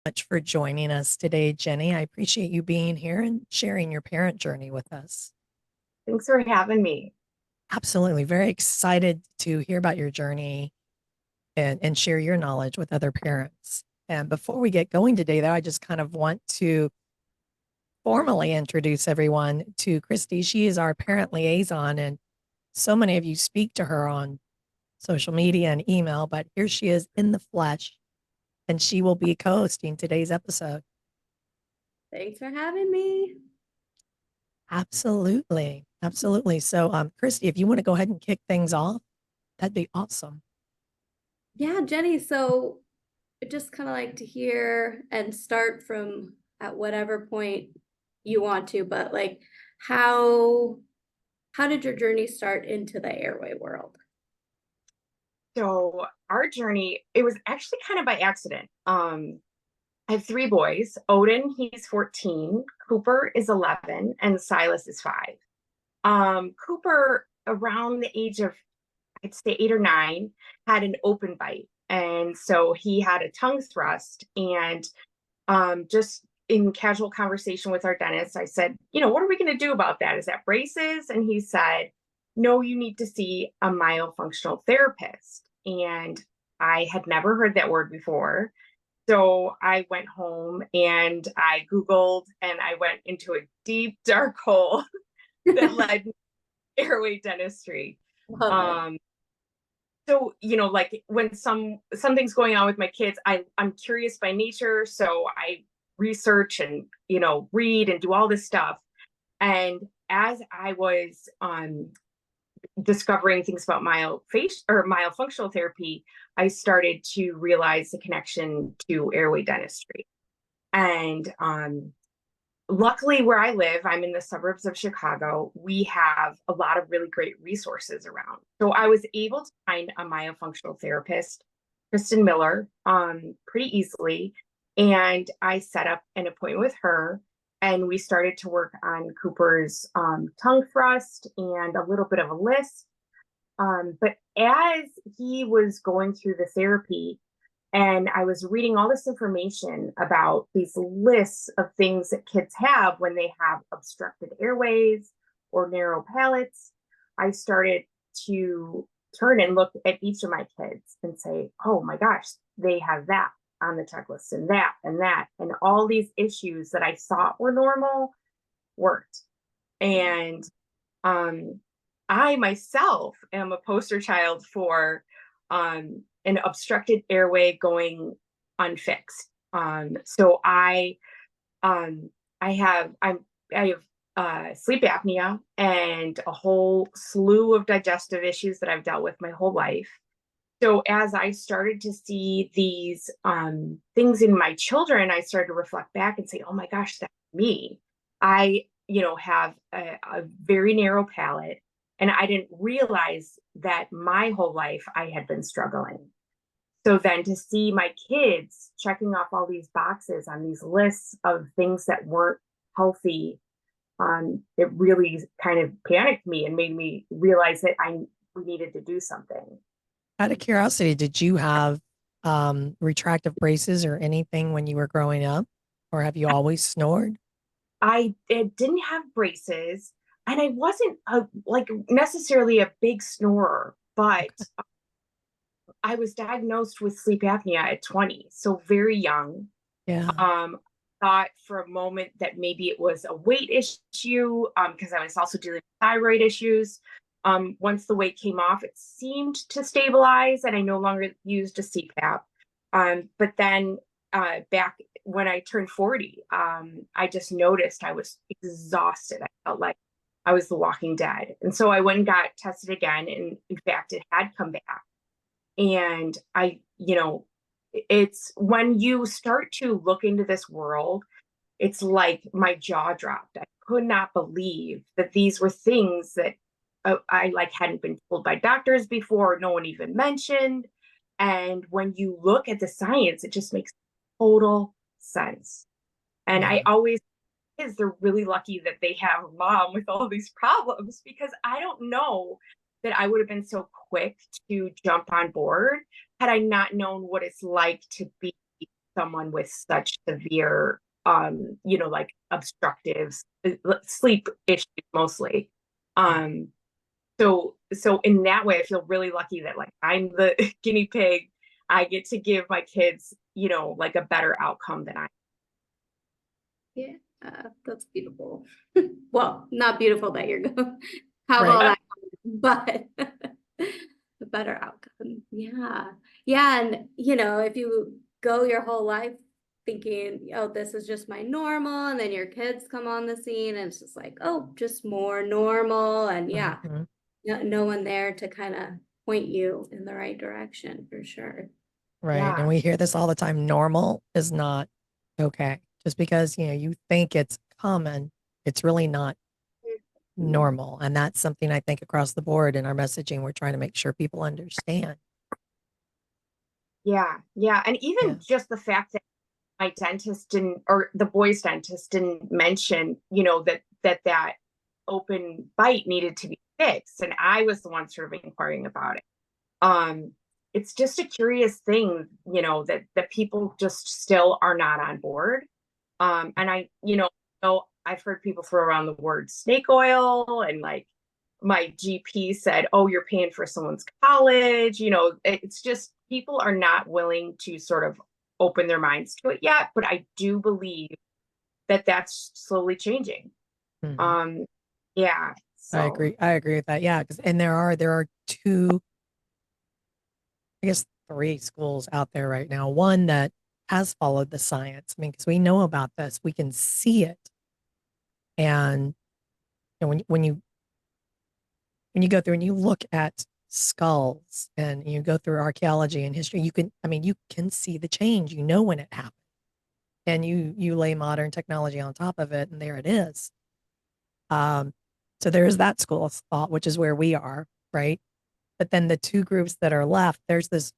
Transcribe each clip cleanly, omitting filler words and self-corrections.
much for joining us today, Jenny. I appreciate you being here and sharing your parent journey with us. Thanks for having me. Absolutely. Very excited to hear about your journey and share your knowledge with other parents. And before we get going today, though, I just kind of want to formally introduce everyone to Christy. She is our parent liaison, and so many of you speak to her on social media and email, but here she is in the flesh, and she will be co hosting today's episode. Thanks for having me. Absolutely. Absolutely. So, Christy, if you want to go ahead and kick things off, that'd be awesome. Yeah, Jenny. So I just kind of like to hear and start from at whatever point you want to, but like how how did your journey start into the airway world? So our journey, it was actually kind of by accident. I have three boys. Odin, he's 14, Cooper is 11, and Silas is 5. Cooper, around the age of, I'd say 8 or 9, had an open bite. And so he had a tongue thrust. And just in casual conversation with our dentist, I said, what are we going to do about that? Is that braces? And he said, no, you need to see a myofunctional therapist. And I had never heard that word before. So I went home and I Googled and I went into a deep, dark hole that led me to airway dentistry. Love it. So, like when something's going on with my kids, I'm curious by nature. So I research and, read and do all this stuff. And as I was discovering things about myofunctional therapy, I started to realize the connection to airway dentistry. And luckily, where I live, I'm in the suburbs of Chicago, we have a lot of really great resources around. So I was able to find a myofunctional therapist, Kristen Miller, pretty easily. And I set up an appointment with her. And we started to work on Cooper's tongue thrust and a little bit of a lisp. But as he was going through the therapy, and I was reading all this information about these lists of things that kids have when they have obstructed airways or narrow palates, I started to turn and look at each of my kids and say, oh my gosh, they have that on the checklist and that and that. And all these issues that I thought were normal weren't. And I myself am a poster child for an obstructed airway going unfixed. So I have sleep apnea and a whole slew of digestive issues that I've dealt with my whole life. So as I started to see these things in my children, I started to reflect back and say, oh my gosh, that's me. I, have a very narrow palate, and I didn't realize that my whole life I had been struggling. So then to see my kids checking off all these boxes on these lists of things that weren't healthy, it really kind of panicked me and made me realize that we needed to do something. Out of curiosity, did you have retractive braces or anything when you were growing up, or have you always snored? I didn't have braces, and I wasn't necessarily a big snorer, but I was diagnosed with sleep apnea at 20, so very young. Yeah. Thought for a moment that maybe it was a weight issue, because I was also dealing with thyroid issues. Once the weight came off, it seemed to stabilize, and I no longer used a CPAP. But then back when I turned 40, I just noticed I was exhausted. I felt like I was the walking dead. And so I went and got tested again. And in fact, it had come back. And it's when you start to look into this world, it's like my jaw dropped. I could not believe that these were things that I hadn't been told by doctors before. No one even mentioned. And when you look at the science, it just makes total sense. And I always is they're really lucky that they have a mom with all these problems, because I don't know that I would have been so quick to jump on board had I not known what it's like to be someone with such severe, like obstructive sleep issues mostly. So in that way, I feel really lucky that like I'm the guinea pig. I get to give my kids, like a better outcome than I. Yeah, that's beautiful. Well, not beautiful that you're going have Right. all that, but a better outcome. Yeah. Yeah. And if you go your whole life thinking, oh, this is just my normal, and then your kids come on the scene and it's just like, oh, just more normal. And yeah, Mhm. no one there to kind of point you in the right direction for sure. Right. Yeah. And we hear this all the time. Normal is not okay. Just because, you think it's common, it's really not normal. And that's something I think across the board in our messaging, we're trying to make sure people understand. Yeah. Yeah. And Yeah. even just the fact that my dentist didn't, or the boy's dentist didn't mention, that open bite needed to be fixed. And I was the one sort of inquiring about it. It's just a curious thing, that people just still are not on board. And I've heard people throw around the word snake oil, and like my GP said, oh, you're paying for someone's college. It's just people are not willing to sort of open their minds to it yet. But I do believe that that's slowly changing. Mhm. Yeah. I So agree. I agree with that. Yeah. And there are two, I guess three schools out there right now. One that has followed the science. I mean, because we know about this, we can see it. And when you go through and you look at skulls and you go through archaeology and history, you can see the change. You know when it happened. And you lay modern technology on top of it, and there it is. Um, so there is that school of thought, which is where we are, right? But then the two groups that are left, those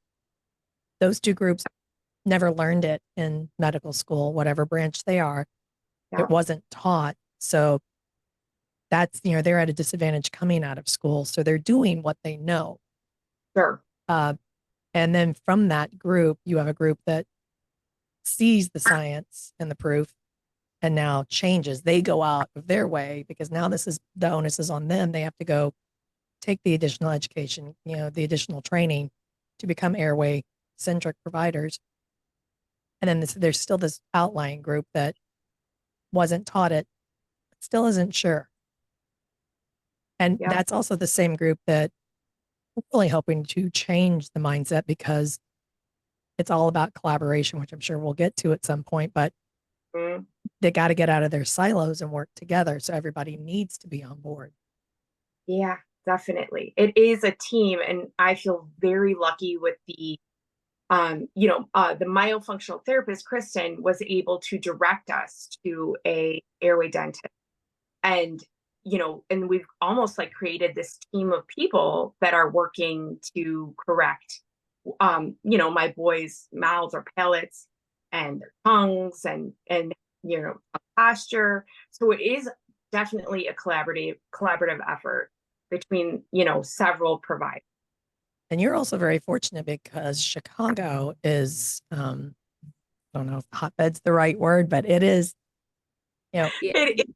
two groups never learned it in medical school, whatever branch they are. yeah, It wasn't taught. So that's, they're at a disadvantage coming out of school. So they're doing what they know. sure. Uh, and then from that group, you have a group that sees the science and the proof and now changes. They go out of their way because now the onus is on them. They have to go take the additional education, the additional training to become airway centric providers. And then there's still this outlying group that wasn't taught it, but still isn't sure. And Yeah. that's also the same group that we're really hoping to change the mindset because it's all about collaboration, which I'm sure we'll get to at some point, but Mm. they got to get out of their silos and work together. So everybody needs to be on board. Yeah, definitely. It is a team, and I feel very lucky with the myofunctional therapist, Kristen, was able to direct us to a airway dentist. And, and we've almost like created this team of people that are working to correct, my boys' mouths or palates and their tongues and posture. So it is definitely a collaborative effort between, several providers. And you're also very fortunate because Chicago is, I don't know if hotbed's the right word, but it is, Yeah. It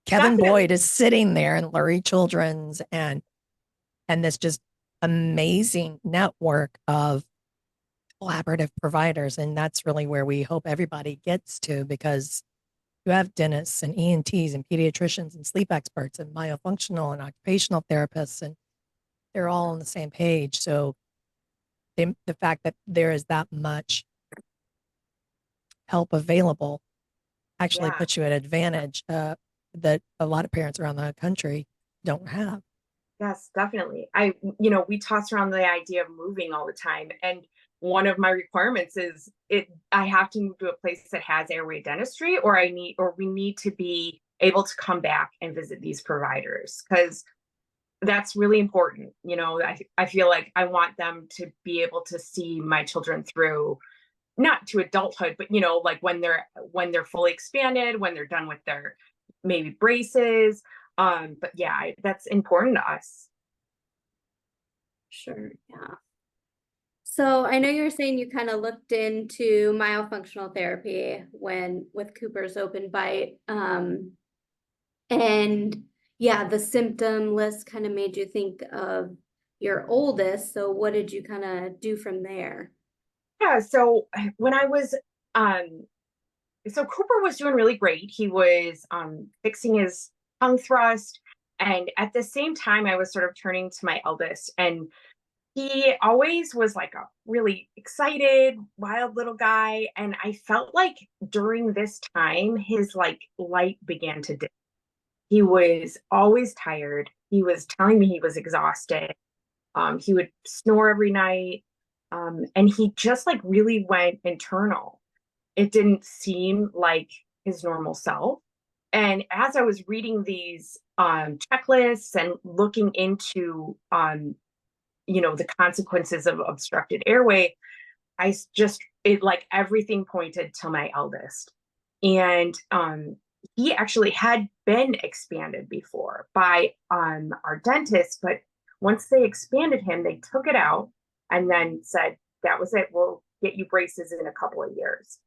Kevin definitely. Boyd is sitting there and Lurie Children's and this just amazing network of collaborative providers. And that's really where we hope everybody gets to because you have dentists and ENTs and pediatricians and sleep experts and myofunctional and occupational therapists, and they're all on the same page. So the fact that there is that much help available actually Yeah. puts you at advantage that a lot of parents around the country don't have. Yes, definitely. We toss around the idea of moving all the time. And one of my requirements is I have to move to a place that has airway dentistry, or we need to be able to come back and visit these providers because that's really important. I feel like I want them to be able to see my children through, not to adulthood, but like when they're fully expanded, when they're done with their maybe braces. But yeah, that's important to us. Sure. Yeah. So I know you were saying you kind of looked into myofunctional therapy when with Cooper's open bite. And yeah, the symptom list kind of made you think of your oldest. So what did you kind of do from there? Yeah, so when I was so Cooper was doing really great. He was fixing his tongue thrust, and at the same time I was sort of turning to my eldest, and he always was like a really excited, wild little guy, and I felt like during this time his like light began to dim. He was always tired. He was telling me he was exhausted. He would snore every night. And he just like really went internal. It didn't seem like his normal self. And as I was reading these checklists and looking into, the consequences of obstructed airway, it like everything pointed to my eldest. And he actually had been expanded before by our dentist, but once they expanded him, they took it out and then said, that was it. We'll get you braces in a couple of years.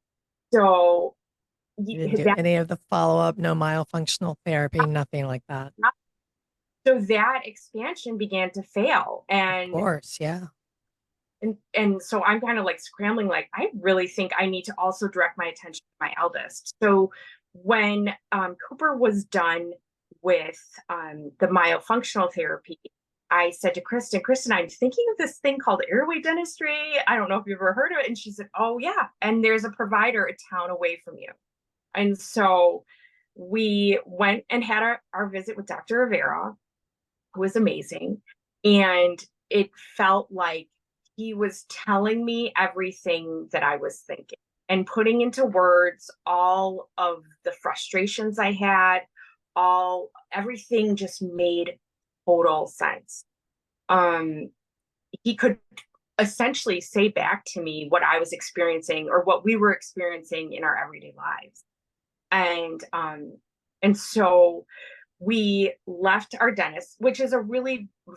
So You didn't do any of the follow-up, no myofunctional therapy, nothing like that. So that expansion began to fail. And of course, yeah. And so I'm kind of like scrambling, like, I really think I need to also direct my attention to my eldest. So when Cooper was done with the myofunctional therapy, I said to Kristen, I'm thinking of this thing called airway dentistry. I don't know if you've ever heard of it. And she said, oh, yeah. And there's a provider a town away from you. And so we went and had our visit with Dr. Rivera, who was amazing. And it felt like he was telling me everything that I was thinking and putting into words all of the frustrations I had, everything just made total sense. He could essentially say back to me what I was experiencing or what we were experiencing in our everyday lives. And so we left our dentist, which is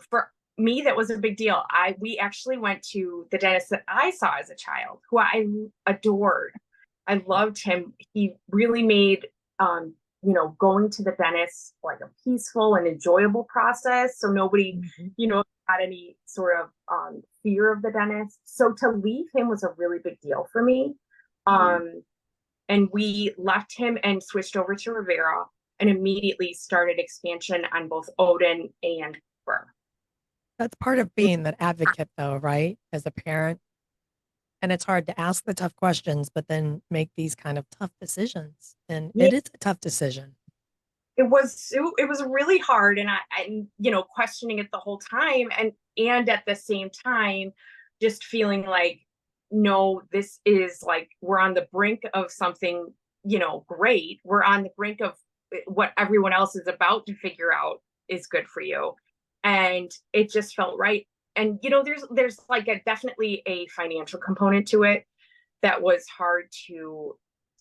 for me, that was a big deal. We actually went to the dentist that I saw as a child, who I adored. I loved him. He really made, going to the dentist like a peaceful and enjoyable process. So nobody, had any sort of fear of the dentist. So to leave him was a really big deal for me. And we left him and switched over to Rivera and immediately started expansion on both Odin and Cooper. That's part of being that advocate, though, right? As a parent. And it's hard to ask the tough questions, but then make these kind of tough decisions. And it is a tough decision. It was really hard. And I questioning it the whole time. And at the same time, just feeling like, no, this is like, we're on the brink of something, great. We're on the brink of what everyone else is about to figure out is good for you. And it just felt right. And, there's like definitely a financial component to it that was hard to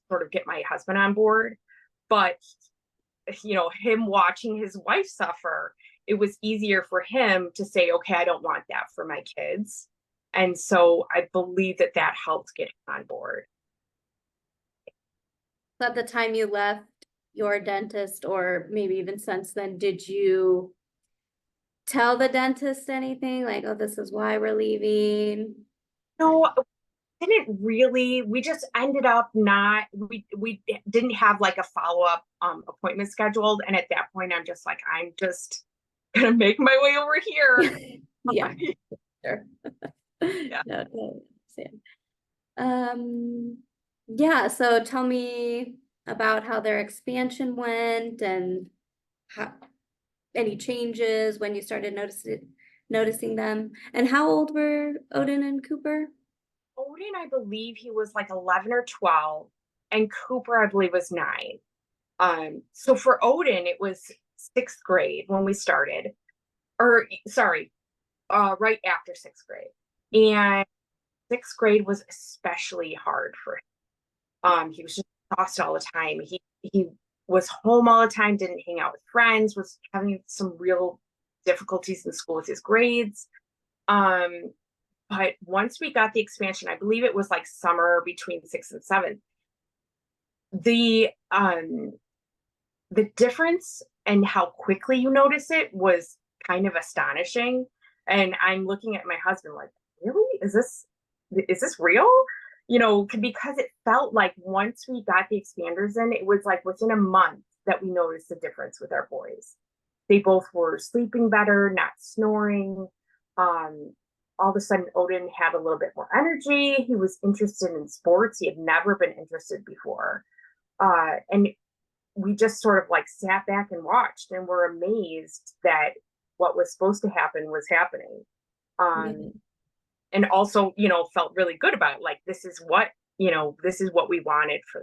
sort of get my husband on board. But, him watching his wife suffer, it was easier for him to say, okay, I don't want that for my kids. And so I believe that helped get him on board. At the time you left your dentist, or maybe even since then, did you tell the dentist anything like, oh, this is why we're leaving? No, didn't really. We just ended up we didn't have like a follow-up appointment scheduled. And at that point, I'm just like, I'm just gonna make my way over here. Yeah. Sure. Yeah. No, totally understand. Yeah, so tell me about how their expansion went and how any changes when you started noticing them. And how old were Odin and Cooper? Odin, I believe he was like 11 or 12, and Cooper, I believe, was 9. So for Odin, it was 6th grade when we started, right after 6th grade. And 6th grade was especially hard for him. He was just exhausted all the time. He was home all the time, didn't hang out with friends, was having some real difficulties in school with his grades. But once we got the expansion, I believe it was like summer between 6th and 7th, the difference and how quickly you notice it was kind of astonishing. And I'm looking at my husband like, really? Is this real? Because it felt like once we got the expanders in, it was like within a month that we noticed the difference with our boys. They both were sleeping better, not snoring. All of a sudden, Odin had a little bit more energy. He was interested in sports. He had never been interested before. And we just sort of like sat back and watched and were amazed that what was supposed to happen was happening. And also, felt really good about it. Like, this is what we wanted for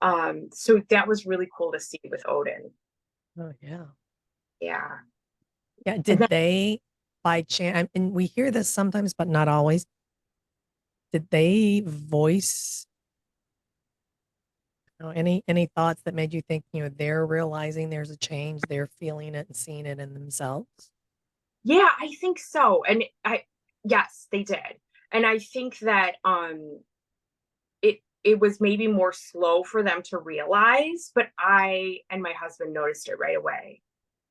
them. So that was really cool to see with Odin. Oh, yeah. Yeah. Yeah. Did they, by chance, and we hear this sometimes, but not always, did they voice any thoughts that made you think, they're realizing there's a change, they're feeling it and seeing it in themselves? Yeah, I think so. And yes, they did. And I think that it was maybe more slow for them to realize, but I and my husband noticed it right away.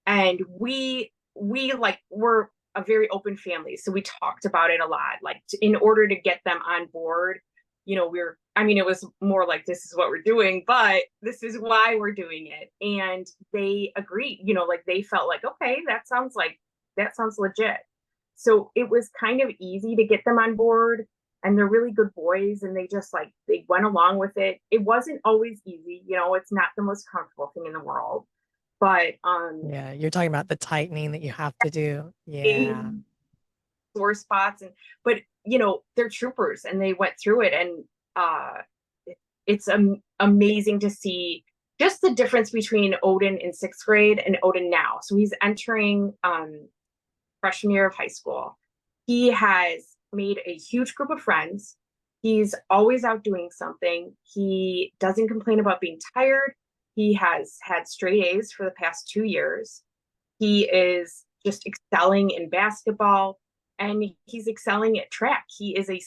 And we we're a very open family, so we talked about it a lot. Like, in order to get them on board, it was more like, this is what we're doing, but this is why we're doing it. And they agreed, like, they felt like, okay, that sounds legit. So it was kind of easy to get them on board, and they're really good boys, and they just they went along with it. It wasn't always easy, it's not the most comfortable thing in the world, but yeah, you're talking about the tightening that you have to do. Yeah. Sore spots, but they're troopers, and they went through it. And it's amazing to see just the difference between Odin in 6th grade and Odin now. So he's entering freshman year of high school. He has made a huge group of friends. He's always out doing something. He doesn't complain about being tired. He has had straight A's for the past 2 years. He is just excelling in basketball, and he's excelling at track. He is a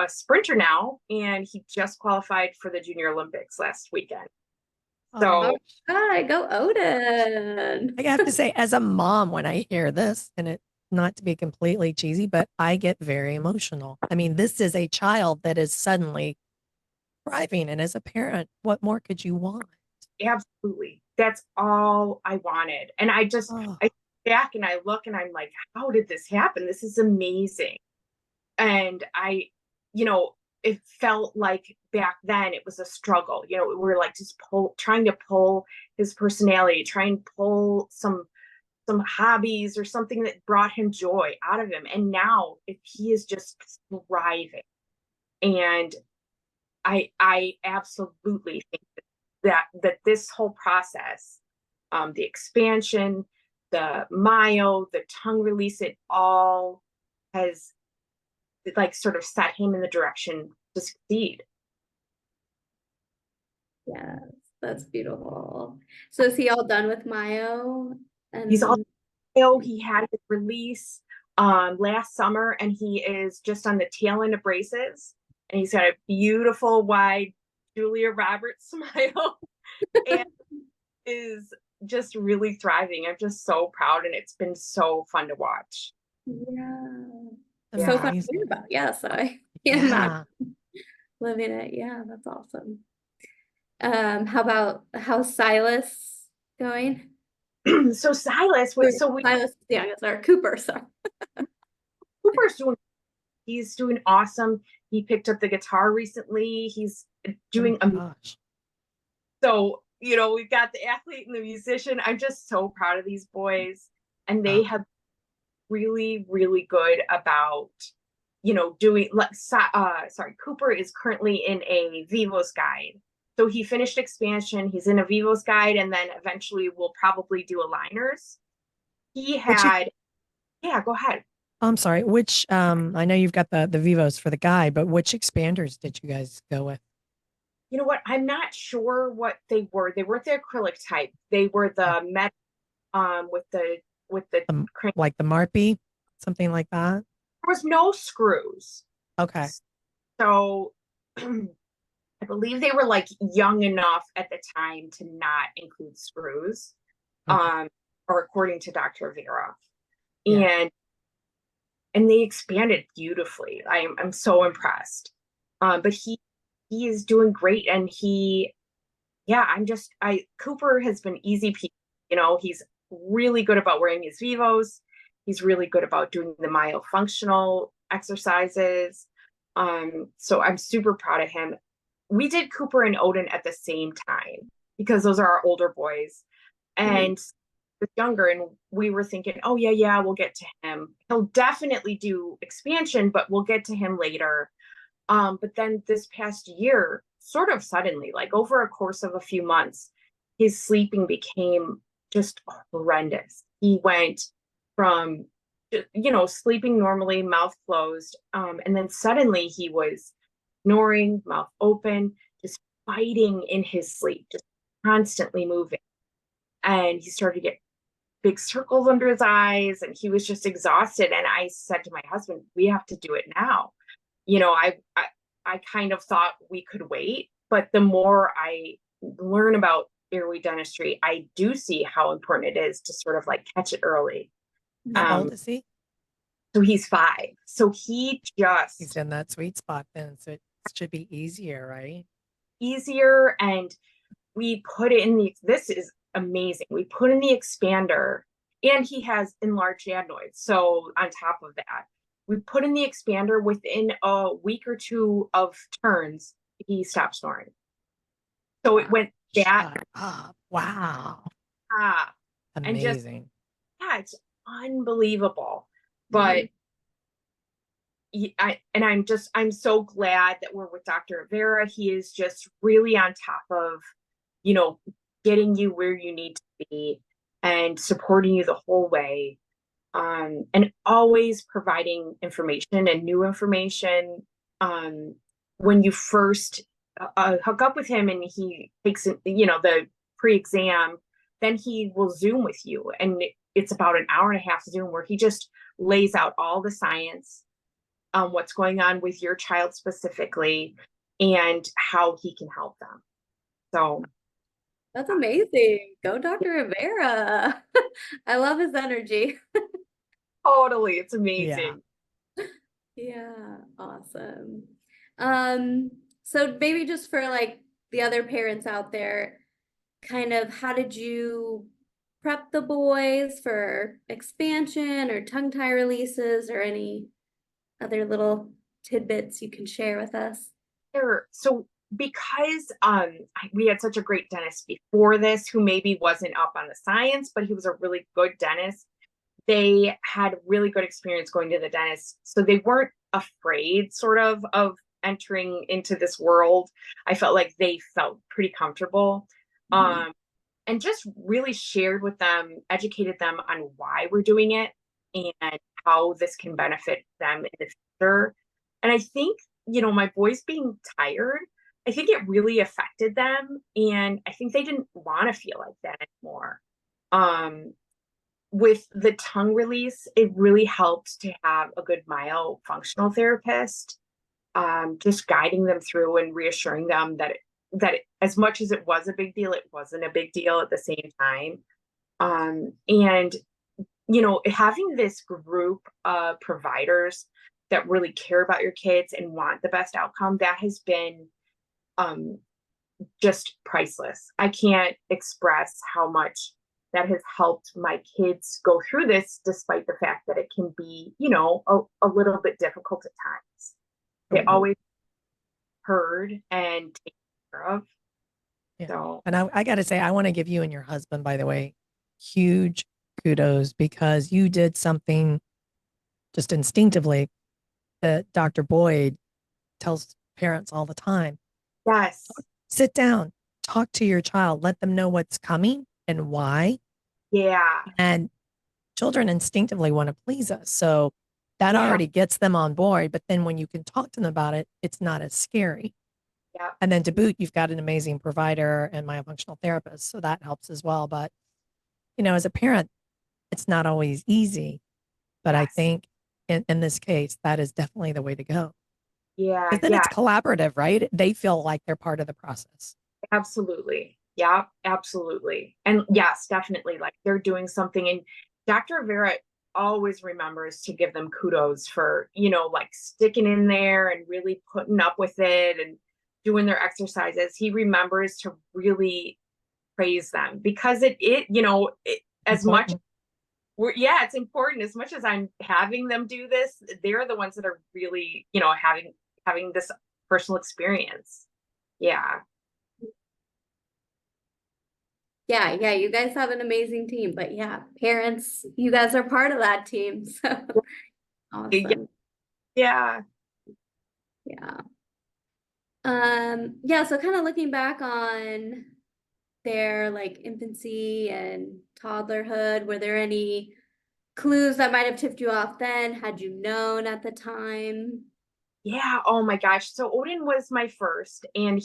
sprinter now, and he just qualified for the Junior Olympics last weekend. So go Odin. I have to say, as a mom, when I hear this, and it not to be completely cheesy, but I get very emotional. I mean, this is a child that is suddenly thriving, and as a parent, what more could you want? Absolutely. That's all I wanted. And I back and I look and I'm like, how did this happen? This is amazing. And it felt like back then it was a struggle. We're like just trying to pull his personality, trying to pull some hobbies or something that brought him joy out of him. And now he is just thriving. And I absolutely think that this whole process, the expansion, the myo, the tongue release, it all has sort of set him in the direction to succeed. Yes, that's beautiful. So is he all done with myo? And he's all myo. He had his release last summer, and he is just on the tail end of braces, and he's got a beautiful wide Julia Roberts smile and is just really thriving. I'm just so proud, and it's been so fun to watch. Yeah. So fun to hear about. Yes, I am living it. Yeah, that's awesome. How's Silas going? So Silas, Silas, Cooper. So Cooper's doing awesome. He picked up the guitar recently. He's doing so we've got the athlete and the musician. I'm just so proud of these boys, and they have really, really good about doing Cooper is currently in a Vivos guide. So he finished expansion, he's in a Vivos guide, and then eventually we'll probably do aligners. He had go ahead. I'm sorry, which I know you've got the Vivos for the guide, but which expanders did you guys go with? You know what? I'm not sure what they were. They weren't the acrylic type. They were the met with the like the Marpy, something like that. was no screws. Okay. So I believe they were like young enough at the time to not include screws, Mhm. or according to Dr. Vera. Yeah. And they expanded beautifully. I'm so impressed. But he is doing great, and yeah, Cooper has been easy peasy. He's really good about wearing his Vivos. He's really good about doing the myofunctional exercises. So I'm super proud of him. We did Cooper and Odin at the same time because those are our older boys. And was younger, and we were thinking, oh yeah, we'll get to him. He'll definitely do expansion, but we'll get to him later. But then this past year, sort of suddenly, like over a course of a few months, his sleeping became just horrendous. He went from, sleeping normally, mouth closed, and then suddenly he was snoring, mouth open, just fighting in his sleep, just constantly moving. And he started to get big circles under his eyes, and he was just exhausted. And I said to my husband, we have to do it now. I kind of thought we could wait, but the more I learn about airway dentistry, I do see how important it is to sort of like catch it early. How old is he? So he's 5. So He's in that sweet spot then. So it should be easier, right? easier. And we put in this is amazing. We put in the expander, and he has enlarged adenoids. So on top of that, we put in the expander. Within a week or 2 of turns, he stopped snoring. So it went that Shut up. Wow. and just, Amazing. yeah, it's unbelievable. But I'm so glad that we're with Dr. Vera. He is just really on top of, getting you where you need to be and supporting you the whole way. And always providing information and new information. When you first hook up with him and he takes, the pre-exam, then he will Zoom with you. And it's about an hour and a half Zoom where he just lays out all the science, what's going on with your child specifically, and how he can help them. So that's amazing. Go Dr. Rivera. I love his energy. totally, it's amazing. Yeah, awesome. So maybe just for like the other parents out there, kind of how did you prep the boys for expansion or tongue tie releases or any other little tidbits you can share with us? Sure. So because we had such a great dentist before this who maybe wasn't up on the science, but he was a really good dentist, they had really good experience going to the dentist. So they weren't afraid sort of entering into this world. I felt like they felt pretty comfortable. And just really shared with them, educated them on why we're doing it and how this can benefit them in the future. And I think, my boys being tired, I think it really affected them. And I think they didn't want to feel like that anymore. With the tongue release, it really helped to have a good myofunctional therapist, just guiding them through and reassuring them that as much as it was a big deal, it wasn't a big deal at the same time. And having this group of providers that really care about your kids and want the best outcome, that has been just priceless. I can't express how much that has helped my kids go through this, despite the fact that it can be, a little bit difficult at times. They always heard and taken care of. Yeah. So, and I got to say, I want to give you and your husband, by the way, huge kudos because you did something just instinctively that Dr. Boyd tells parents all the time. yes. Sit down, talk to your child, let them know what's coming and why. Yeah. And children instinctively want to please us. So that already gets them on board. But then when you can talk to them about it, it's not as scary. Yeah. And then to boot, you've got an amazing provider and myofunctional therapist. So that helps as well. But, as a parent, it's not always easy. But I think in this case, that is definitely the way to go. Yeah, Because then yeah, it's collaborative, right? They feel like they're part of the process. absolutely. Yeah, absolutely. And yes, definitely. Like they're doing something. And Dr. Vera always remembers to give them kudos for, like sticking in there and really putting up with it and doing their exercises. He remembers to really praise them because as much Important. yeah, it's important. As much as I'm having them do this, they're the ones that are really, having this personal experience. Yeah. Yeah, you guys have an amazing team, but yeah, parents, you guys are part of that team. So awesome. Yeah. Yeah. Yeah, so kind of looking back on their like infancy and toddlerhood, were there any clues that might have tipped you off then, had you known at the time? Yeah. Oh my gosh. So Odin was my first, and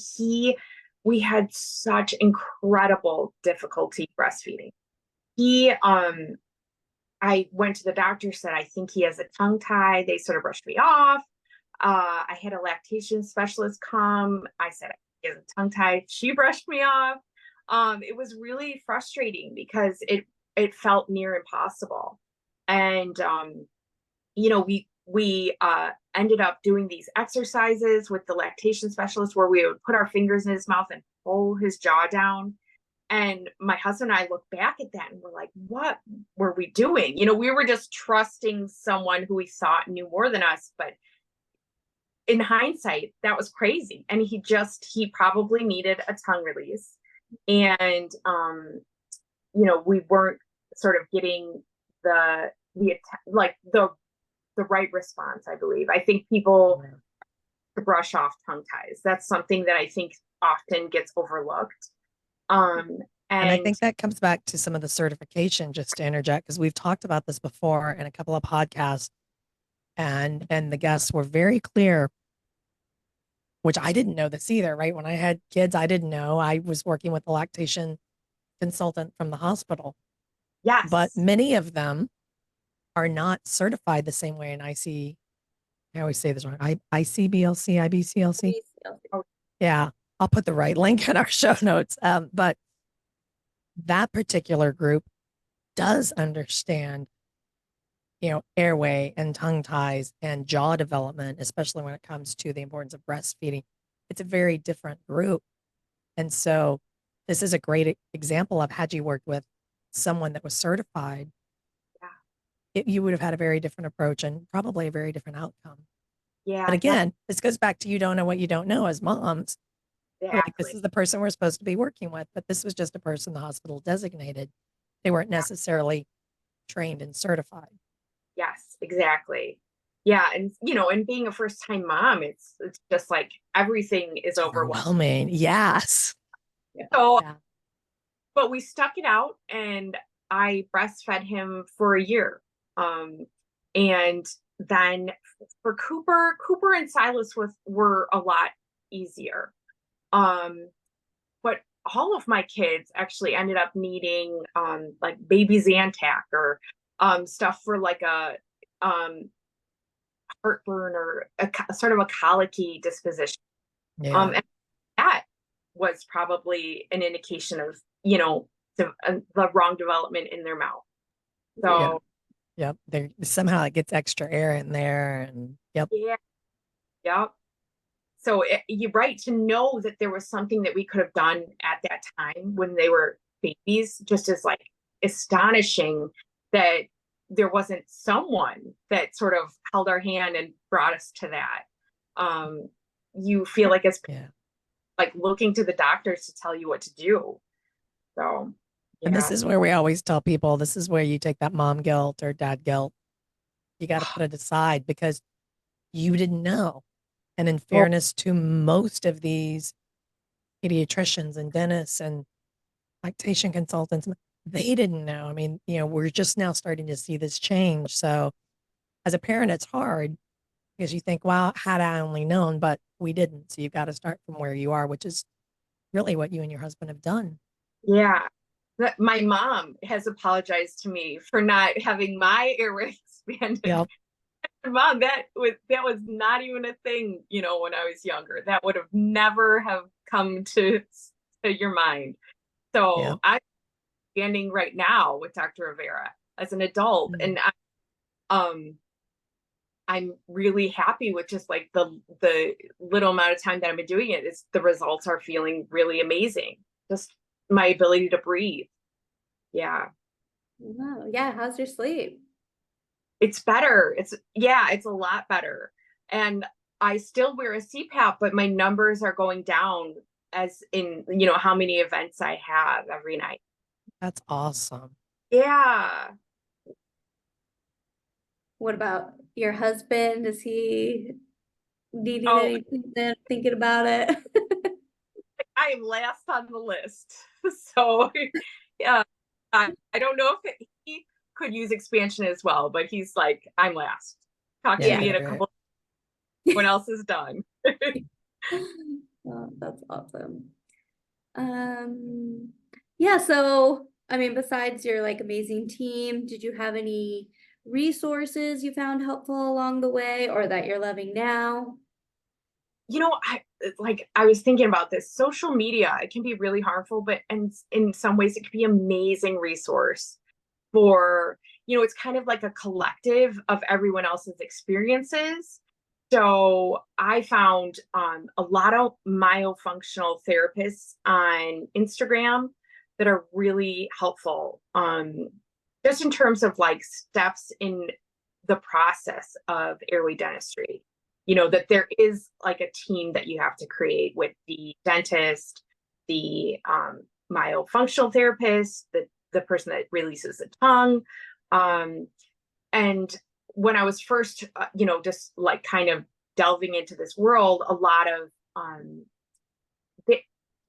we had such incredible difficulty breastfeeding. He, I went to the doctor, said, I think he has a tongue tie. They sort of brushed me off. I had a lactation specialist come. I said, he has a tongue tie. She brushed me off. It was really frustrating because it felt near impossible. And, we ended up doing these exercises with the lactation specialist where we would put our fingers in his mouth and pull his jaw down. And my husband and I look back at that and we're like, what were we doing? We were just trusting someone who we thought knew more than us. But in hindsight, that was crazy. And he probably needed a tongue release. And, we weren't sort of getting the right response, I believe. I think people brush off tongue ties. That's something that I think often gets overlooked. And I think that comes back to some of the certification, just to interject, because we've talked about this before in a couple of podcasts, and the guests were very clear, which I didn't know this either, right? When I had kids, I didn't know. I was working with a lactation consultant from the hospital. Yes. But many of them are not certified the same way in IC. I always say this wrong. ICBLC, IBCLC. Yeah, I'll put the right link in our show notes. But that particular group does understand, airway and tongue ties and jaw development, especially when it comes to the importance of breastfeeding. It's a very different group. And so this is a great example of, had you worked with someone that was certified, you would have had a very different approach and probably a very different outcome. Yeah. But again, this goes back to, you don't know what you don't know as moms. Exactly. Like, this is the person we're supposed to be working with, but this was just a person the hospital designated. They weren't necessarily trained and certified. Yes, exactly. Yeah. And, and being a first time mom, it's just like everything is overwhelming. Yes. So, but we stuck it out, and I breastfed him for a year. And then for Cooper and Silas were a lot easier. But all of my kids actually ended up needing like baby Zantac or stuff for like a heartburn or a sort of a colicky disposition. And that was probably an indication of, the wrong development in their mouth. So yep, somehow it gets extra air in there, and yep. So you're right to know that there was something that we could have done at that time when they were babies, just as like astonishing that there wasn't someone that sort of held our hand and brought us to that. You feel like it's like looking to the doctors to tell you what to do. So, and this is where we always tell people, this is where you take that mom guilt or dad guilt. You got to put it aside because you didn't know. And in fairness to most of these pediatricians and dentists and lactation consultants, they didn't know. I mean, we're just now starting to see this change. So as a parent, it's hard because you think, wow, had I only known, but we didn't. So you've got to start from where you are, which is really what you and your husband have done. Yeah. My mom has apologized to me for not having my airway expanded. Yep. Mom, that was not even a thing, when I was younger. That would have never have come to your mind. Yeah. So I'm standing right now with Dr. Rivera as an adult, and I'm really happy with just like the little amount of time that I've been doing it. Is the results are feeling really amazing. Just my ability to breathe. Yeah. Wow. Yeah. How's your sleep? It's better. It's a lot better. And I still wear a CPAP, but my numbers are going down as in, how many events I have every night. That's awesome. Yeah. What about your husband? Is he needing Oh, anything, thinking about it? I am last on the list. So, yeah, I don't know if he could use expansion as well, but he's like, I'm last. Talk to Yeah, me in a right. couple. When else is done? Oh, that's awesome. Yeah, so I mean, besides your like amazing team, did you have any resources you found helpful along the way or that you're loving now? I was thinking about this. Social media, it can be really harmful, but in some ways it can be an amazing resource for, it's kind of like a collective of everyone else's experiences. So I found a lot of myofunctional therapists on Instagram that are really helpful, just in terms of like steps in the process of airway dentistry. That there is like a team that you have to create with the dentist, the myofunctional therapist, the person that releases the tongue. And when I was first, just like kind of delving into this world, a lot of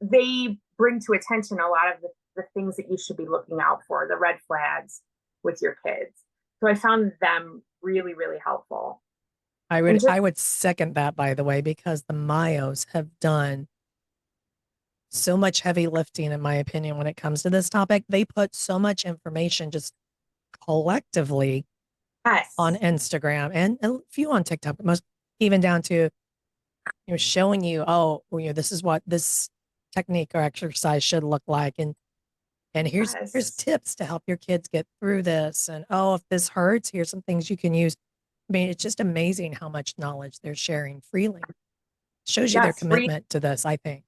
they bring to attention a lot of the things that you should be looking out for, the red flags with your kids. So I found them really, really helpful. I would second that, by the way, because the Mayos have done so much heavy lifting, in my opinion, when it comes to this topic. They put so much information just collectively Yes. on Instagram and a few on TikTok, most even down to showing you, this is what this technique or exercise should look like, and here's tips to help your kids get through this, and if this hurts, here's some things you can use. I mean, it's just amazing how much knowledge they're sharing freely. Shows you their commitment to this, I think.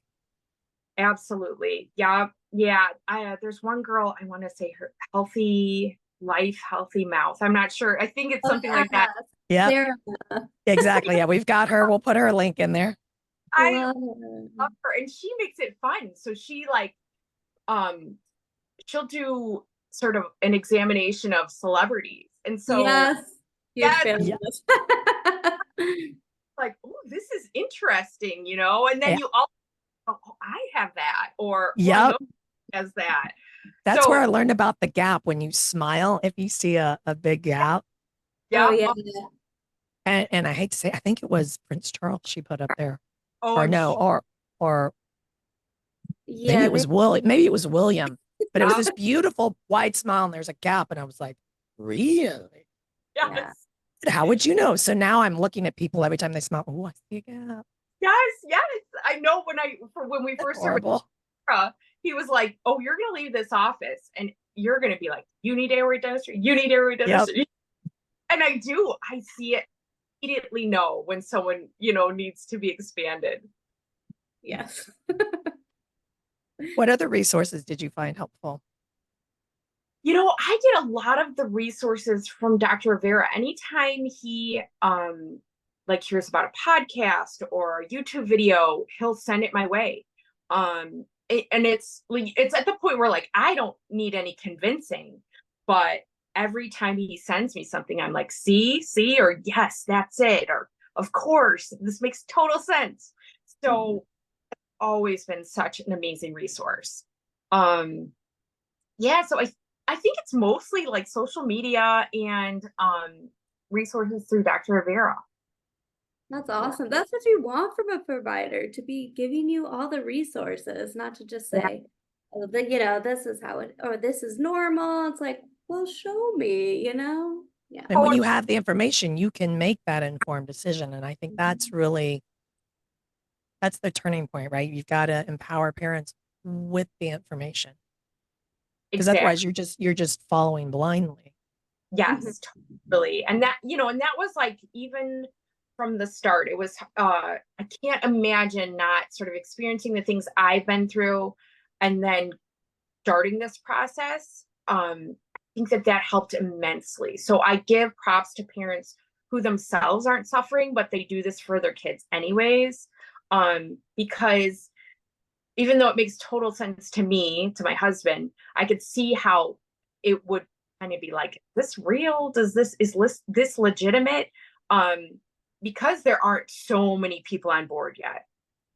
Absolutely. Yeah. There's one girl, I want to say her Healthy Life, Healthy Mouth. I'm not sure. I think it's something like that. Yeah. Exactly. Yeah, we've got her. We'll put her link in there. I love her, and she makes it fun. So she she'll do sort of an examination of celebrities, and so like, oh, this is interesting, and then you all, I have that, or as that. That's where I learned about the gap when you smile. If you see a big gap, and I hate to say, I think it was Prince Charles she put up there, or maybe it was William, but it was this beautiful wide smile, and there's a gap, and I was like, really? Yes. How would you know? So now I'm looking at people every time they smile. Oh, I see a gap. Yes. I know when we first started, he was like, "Oh, you're gonna leave this office, and you're gonna be like, you need airway dentistry. You need airway dentistry." Yep. And I do. I see it. Immediately know when someone needs to be expanded. Yes. What other resources did you find helpful? I get a lot of the resources from Dr. Rivera. Anytime he hears about a podcast or a YouTube video, he'll send it my way. And it's at the point where like I don't need any convincing, but every time he sends me something, I'm like, see, or yes, that's it, or of course, this makes total sense. So it's always been such an amazing resource. So I think it's mostly like social media and resources through Dr. Rivera. That's awesome. That's what you want from a provider, to be giving you all the resources, not to just say, this is how it, or this is normal. It's like, well, show me, Yeah. And when you have the information, you can make that informed decision. And I think that's really, that's the turning point, right? You've got to empower parents with the information. Because otherwise you're just following blindly. Yes, totally. And that, and that was like, even from the start, it was, I can't imagine not sort of experiencing the things I've been through and then starting this process. I think that helped immensely. So I give props to parents who themselves aren't suffering, but they do this for their kids anyways. Because even though it makes total sense to me, to my husband, I could see how it would kind of be like, is this real? Is this legitimate? Because there aren't so many people on board yet.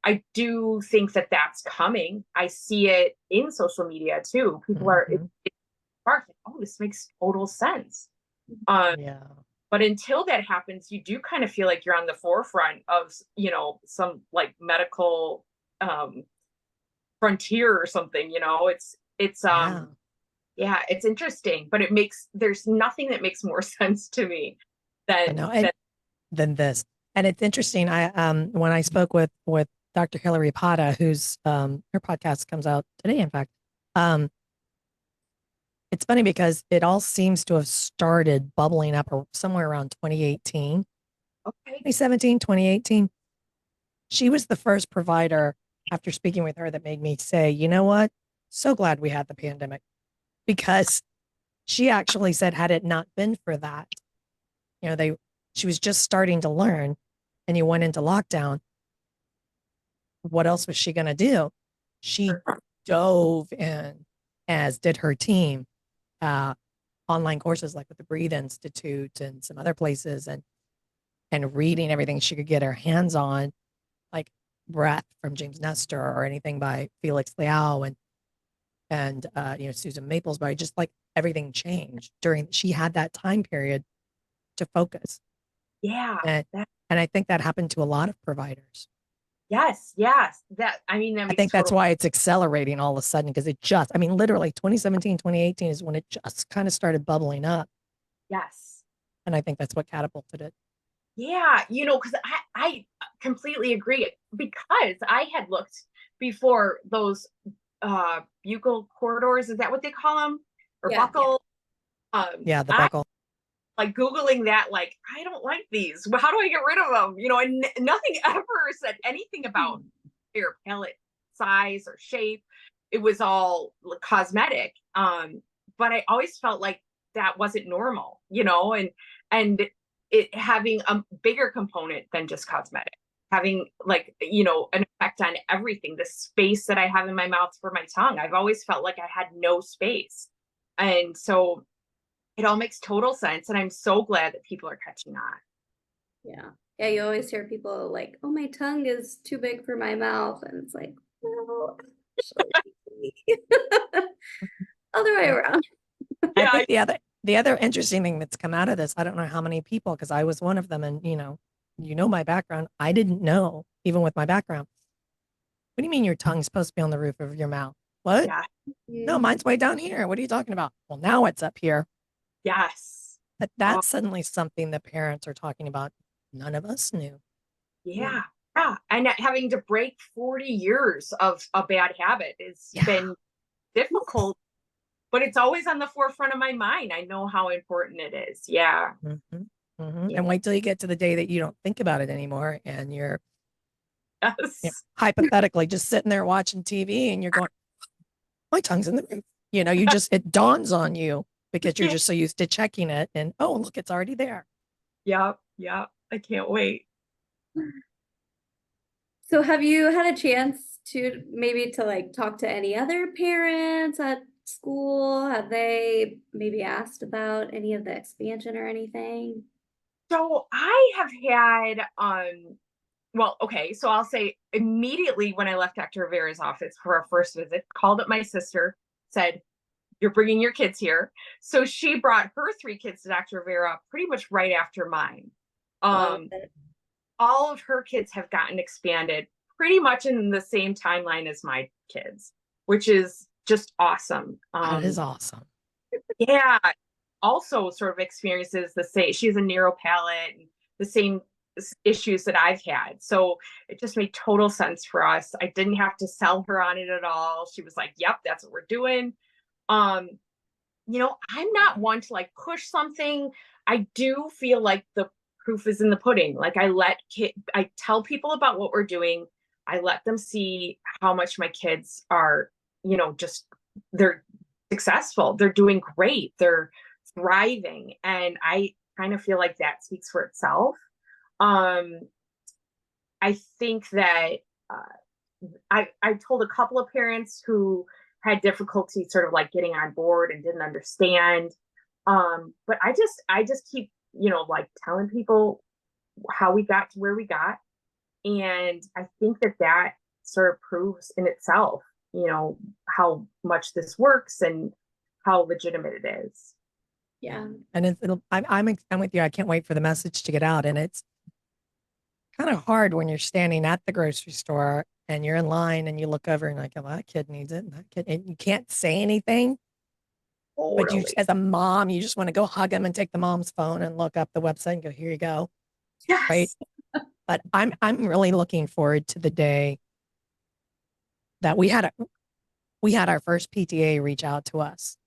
I do think that that's coming. I see it in social media too. People are, oh, this makes total sense. Yeah. But until that happens, you do kind of feel like you're on the forefront of, some like medical frontier or something. Yeah, it's interesting, but there's nothing that makes more sense to me than this. And it's interesting. When I spoke with Dr. Hilary Pata, who's her podcast comes out today, in fact. It's funny because it all seems to have started bubbling up somewhere around 2018. Okay. 2017, 2018. She was the first provider, after speaking with her, that made me say, you know what? So glad we had the pandemic, because she actually said, had it not been for that, she was just starting to learn, and you went into lockdown. What else was she going to do? She dove in, as did her team, online courses like with the Breathe Institute and some other places, and reading everything she could get her hands on, like Breath from James Nestor or anything by Felix Liao and Susan Maplesbury. Just like everything changed she had that time period to focus. Yeah. And I think that happened to a lot of providers. Yes. I think that's why it's accelerating all of a sudden, because literally 2017, 2018 is when it just kind of started bubbling up. Yes. And I think that's what catapulted it. Yeah. Because I completely agree, because I had looked before those buccal corridors. Is that what they call them? Or buckle? Yeah, the buckle. Like Googling that, like, I don't like these. Well, how do I get rid of them? And nothing ever said anything about their pellet size or shape. It was all cosmetic. But I always felt like that wasn't normal, and it having a bigger component than just cosmetic, having an effect on everything. The space that I have in my mouth for my tongue, I've always felt like I had no space. And so it all makes total sense. And I'm so glad that people are catching on. Yeah. Yeah. You always hear people like, oh, my tongue is too big for my mouth. And it's like, well, actually, other way around. I think the other interesting thing that's come out of this, I don't know how many people, because I was one of them, and my background. I didn't know, even with my background. What do you mean your tongue's supposed to be on the roof of your mouth? What? Yeah. No, mine's way down here. What are you talking about? Well, now it's up here. Yes. But that's suddenly something the parents are talking about. None of us knew. Yeah. Yeah. And having to break 40 years of a bad habit has been difficult, but it's always on the forefront of my mind. I know how important it is. Yeah. Mm-hmm. Mm-hmm. Yeah. And wait till you get to the day that you don't think about it anymore, and you're hypothetically just sitting there watching TV, and you're going, my tongue's in the roof. It dawns on you, because you're just so used to checking it, and oh, look, it's already there. Yeah. Yeah. I can't wait. So have you had a chance to like talk to any other parents at school? Have they maybe asked about any of the expansion or anything? So I have had, so I'll say immediately when I left Dr. Rivera's office for our first visit, called up my sister, said, you're bringing your kids here. So she brought her 3 kids to Dr. Rivera pretty much right after mine. All of her kids have gotten expanded pretty much in the same timeline as my kids, which is just awesome. That is awesome. Yeah. also sort of experiences the same, she has a narrow palate and the same issues that I've had. So it just made total sense for us. I didn't have to sell her on it at all. She was like, yep, that's what we're doing. Um, I'm not one to like push something. I do feel like the proof is in the pudding. Like I tell people about what we're doing. I let them see how much my kids are, just they're successful. They're doing great. They're thriving. And I kind of feel like that speaks for itself. I think that I told a couple of parents who had difficulty sort of like getting on board and didn't understand. But I just keep, like telling people how we got to where we got. And I think that sort of proves in itself, how much this works and how legitimate it is. Yeah. And I'm with you. I can't wait for the message to get out. And it's kind of hard when you're standing at the grocery store and you're in line and you look over and like, oh, that kid needs it. And that kid, and you can't say anything. But you, as a mom, you just want to go hug them and take the mom's phone and look up the website and go, here you go. Yes. Right. But I'm really looking forward to the day that we had our first PTA reach out to us.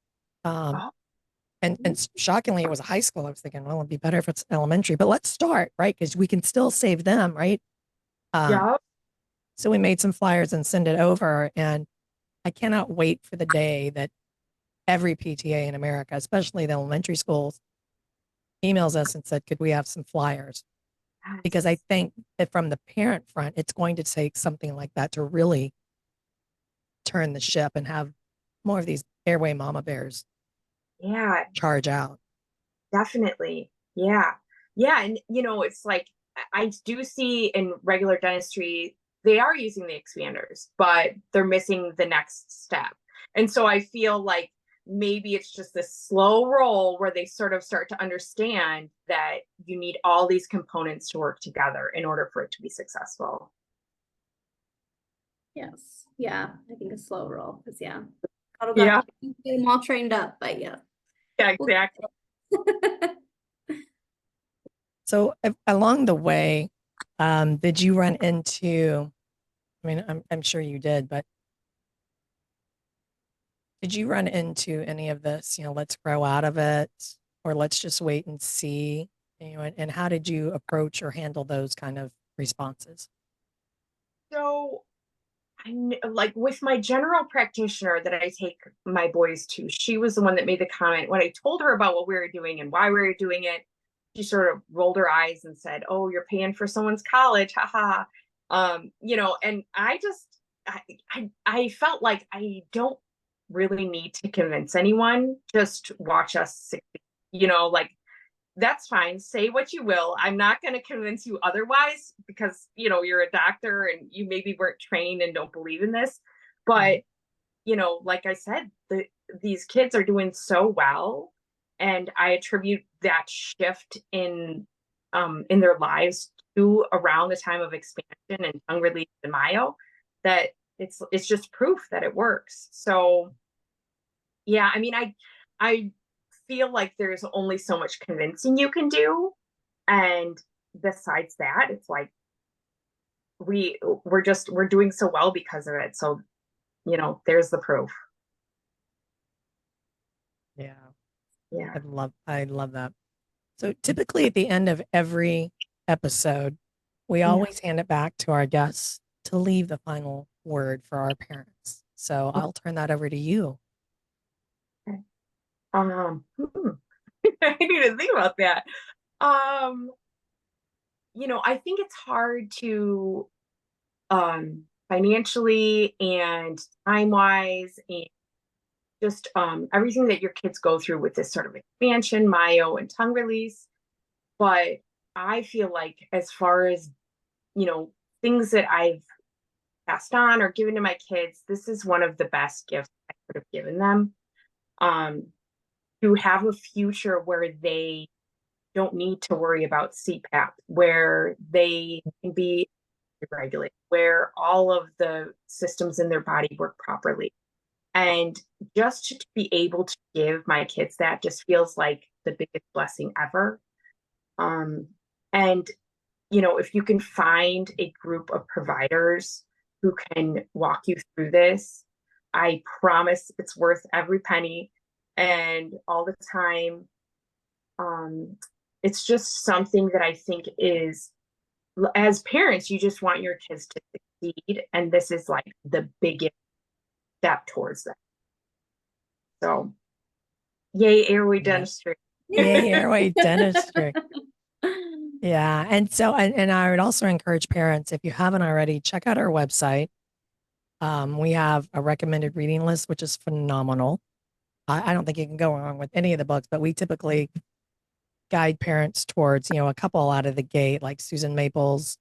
And shockingly, it was a high school. I was thinking, well, it'd be better if it's elementary, but let's start, right? Because we can still save them, right? Yeah. So we made some flyers and send it over. And I cannot wait for the day that every PTA in America, especially the elementary schools, emails us and said, could we have some flyers? Because I think that from the parent front, it's going to take something like that to really turn the ship and have more of these Airway mama bears charge out. Definitely. Yeah. And it's like I do see in regular dentistry, they are using the expanders, but they're missing the next step. And so I feel like maybe it's just this slow roll where they sort of start to understand that you need all these components to work together in order for it to be successful. Yes. Yeah. I think a slow roll because gotta Yeah. get them all trained up, but yeah. Yeah, exactly. So along the way, did you run into, I mean, I'm sure you did, but did you run into any of this, let's grow out of it, or let's just wait and see, and how did you approach or handle those kind of responses? So like with my general practitioner that I take my boys to, she was the one that made the comment when I told her about what we were doing and why we were doing it. She sort of rolled her eyes and said, "Oh, you're paying for someone's college, haha." And I felt like I don't really need to convince anyone. Just watch us succeed. Like that's fine. Say what you will. I'm not going to convince you otherwise because, you're a doctor and you maybe weren't trained and don't believe in this. But, like I said, these kids are doing so well. And I attribute that shift in their lives to around the time of expansion and tongue release and myo that it's just proof that it works. So, yeah, I mean, I feel like there's only so much convincing you can do. And besides that, it's like we're doing so well because of it. So, there's the proof. Yeah. Yeah. I love that. So typically at the end of every episode, we always hand it back to our guests to leave the final word for our parents. So I'll turn that over to you. Okay. I need to think about that. I think it's hard to financially and time-wise and just everything that your kids go through with this sort of expansion, myo, and tongue release. But I feel like as far as, things that I've passed on or given to my kids, this is one of the best gifts I could have given them. To have a future where they don't need to worry about CPAP, where they can be regulated, where all of the systems in their body work properly. And just to be able to give my kids that just feels like the biggest blessing ever. And, if you can find a group of providers who can walk you through this, I promise it's worth every penny and all the time. It's just something that I think is, as parents, you just want your kids to succeed. And this is like the biggest step towards that. So, yay, Airway dentistry. Yay, Airway dentistry. Yeah. And so, and I would also encourage parents, if you haven't already, check out our website. We have a recommended reading list, which is phenomenal. I don't think you can go wrong with any of the books, but we typically guide parents towards, a couple out of the gate, like Susan Maples'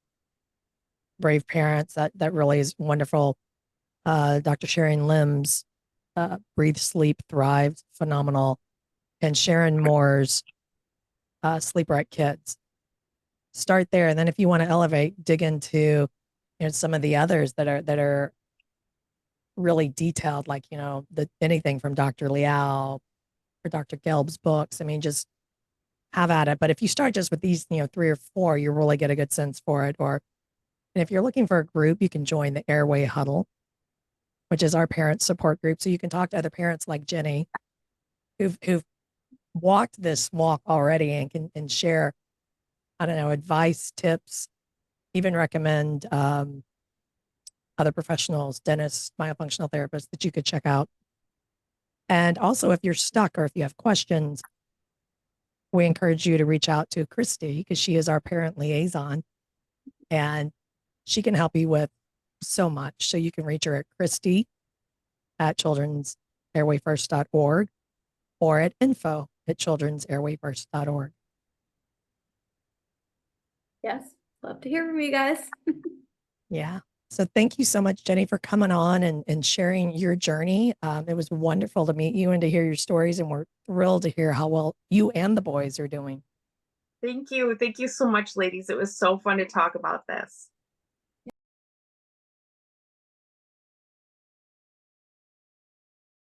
Brave Parents. That really is wonderful. Dr. Sharon Lim's Breathe, Sleep, Thrive, phenomenal. And Sharon Moore's Sleep Right Kids. Start there. And then if you want to elevate, dig into, some of the others that are really detailed, like, anything from Dr. Liao or Dr. Gelb's books. I mean, just have at it. But if you start just with these, 3 or 4, you really get a good sense for it. And if you're looking for a group, you can join the Airway Huddle, which is our parent support group. So you can talk to other parents like Jenny who've walked this walk already and can share, I don't know, advice, tips, even recommend other professionals, dentists, myofunctional therapists that you could check out. And also, if you're stuck or if you have questions, we encourage you to reach out to Christy because she is our parent liaison and she can help you with so much. So you can reach her at Christy at children'sairwayfirst.org or at info@children'sairwayfirst.org. Yes, love to hear from you guys. Yeah. So thank you so much, Jenny, for coming on and sharing your journey. It was wonderful to meet you and to hear your stories. And we're thrilled to hear how well you and the boys are doing. Thank you. Thank you so much, ladies. It was so fun to talk about this.